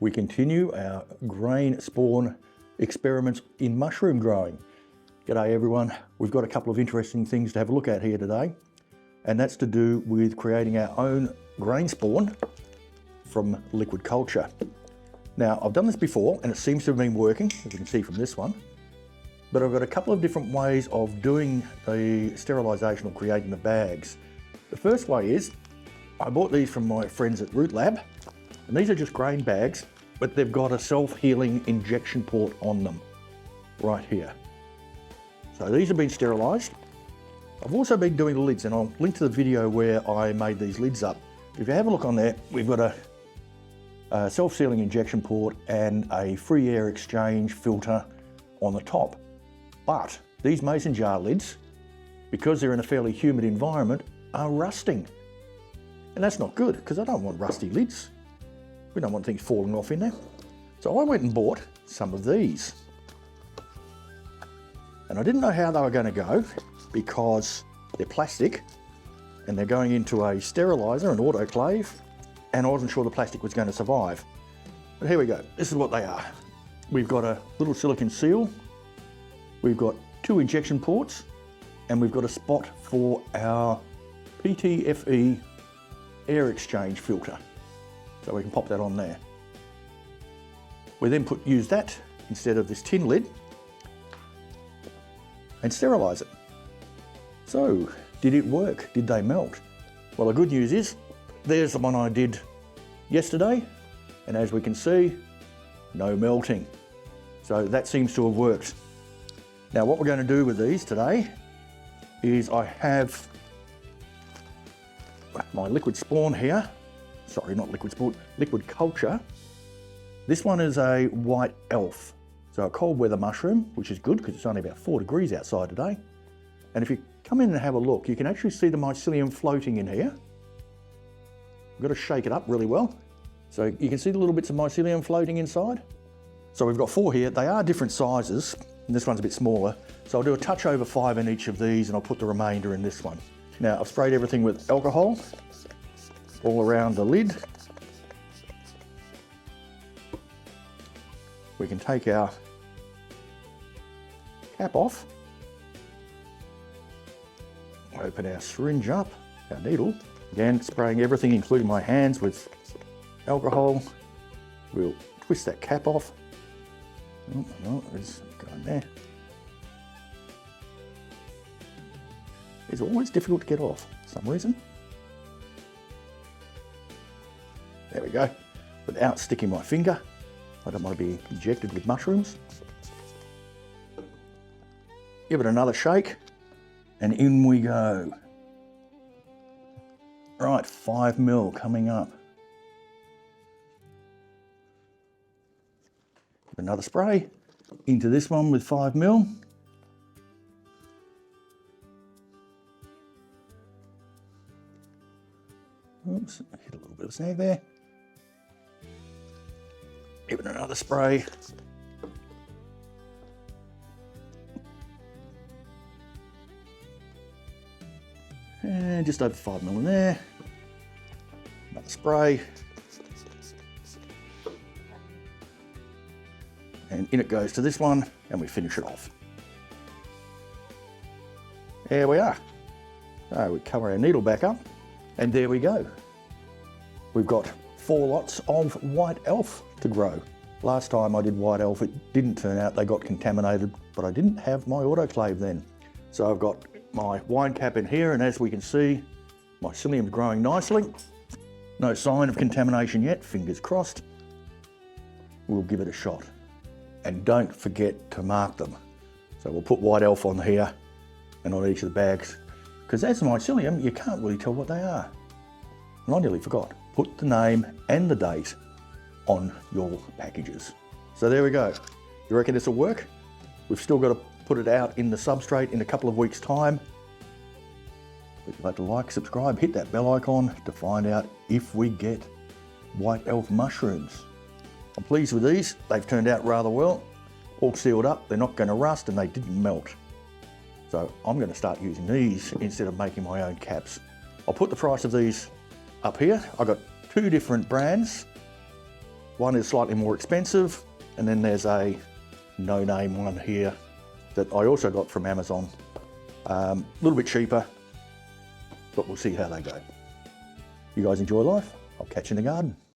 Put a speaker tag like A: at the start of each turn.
A: we continue our grain spawn experiments in mushroom growing. G'day everyone, we've got a couple of interesting things to have a look at here today, and that's to do with creating our own grain spawn from liquid culture. Now, I've done this before and it seems to have been working, as you can see from this one, but I've got a couple of different ways of doing the sterilisation or creating the bags. The first way is, I bought these from my friends at Root Lab, and these are just grain bags, but they've got a self-healing injection port on them, right here. So these have been sterilised. I've also been doing the lids, and I'll link to the video where I made these lids up. If you have a look on there, we've got a self-sealing injection port and a free air exchange filter on the top. But these mason jar lids, because they're in a fairly humid environment, are rusting. And that's not good, because I don't want rusty lids. We don't want things falling off in there. So I went and bought some of these. And I didn't know how they were going to go, because they're plastic and they're going into a steriliser, an autoclave, and I wasn't sure the plastic was going to survive. But here we go, this is what they are. We've got a little silicone seal, we've got 2 injection ports, and we've got a spot for our PTFE air exchange filter. So we can pop that on there. We then use that instead of this tin lid and sterilise it. So, did it work? Did they melt? Well, the good news is, there's the one I did yesterday, and as we can see, no melting. So that seems to have worked. Now what we're going to do with these today is I have my liquid spawn here. Sorry, not liquid spawn, liquid culture. This one is a white elf. So a cold weather mushroom, which is good because it's only about 4 degrees outside today. And if you come in and have a look, you can actually see the mycelium floating in here. We've got to shake it up really well. So you can see the little bits of mycelium floating inside. So we've got 4 here. They are different sizes, and this one's a bit smaller. So I'll do a touch over 5 in each of these, and I'll put the remainder in this one. Now, I've sprayed everything with alcohol all around the lid. We can take our cap off, open our syringe up, our needle. Again, spraying everything, including my hands, with alcohol. We'll twist that cap off. Oh, no, it's going there. It's always difficult to get off for some reason. There we go, without sticking my finger. I don't want to be injected with mushrooms. Give it another shake, and in we go. Right, 5 ml coming up. Give another spray into this one with 5 ml. Oops, hit a little bit of snag there. Give it another spray. And just over 5 ml in there. Another spray. And in it goes to this one, and we finish it off. There we are. So we cover our needle back up, and there we go. We've got 4 lots of white elf to grow. Last time I did white elf, it didn't turn out, they got contaminated, but I didn't have my autoclave then. So I've got my wine cap in here, and as we can see, mycelium's growing nicely. No sign of contamination yet, fingers crossed. We'll give it a shot. And don't forget to mark them. So we'll put white elf on here and on each of the bags, because as mycelium, you can't really tell what they are. And I nearly forgot. Put the name and the date on your packages. So there we go. You reckon this will work? We've still got to put it out in the substrate in a couple of weeks' time. If you'd like to like, subscribe, hit that bell icon to find out if we get white elf mushrooms. I'm pleased with these. They've turned out rather well. All sealed up, they're not going to rust, and they didn't melt. So I'm going to start using these instead of making my own caps. I'll put the price of these up here. I've got 2 different brands. One is slightly more expensive, and then there's a no-name one here that I also got from Amazon. A little bit cheaper, but we'll see how they go. You guys enjoy life. I'll catch you in the garden.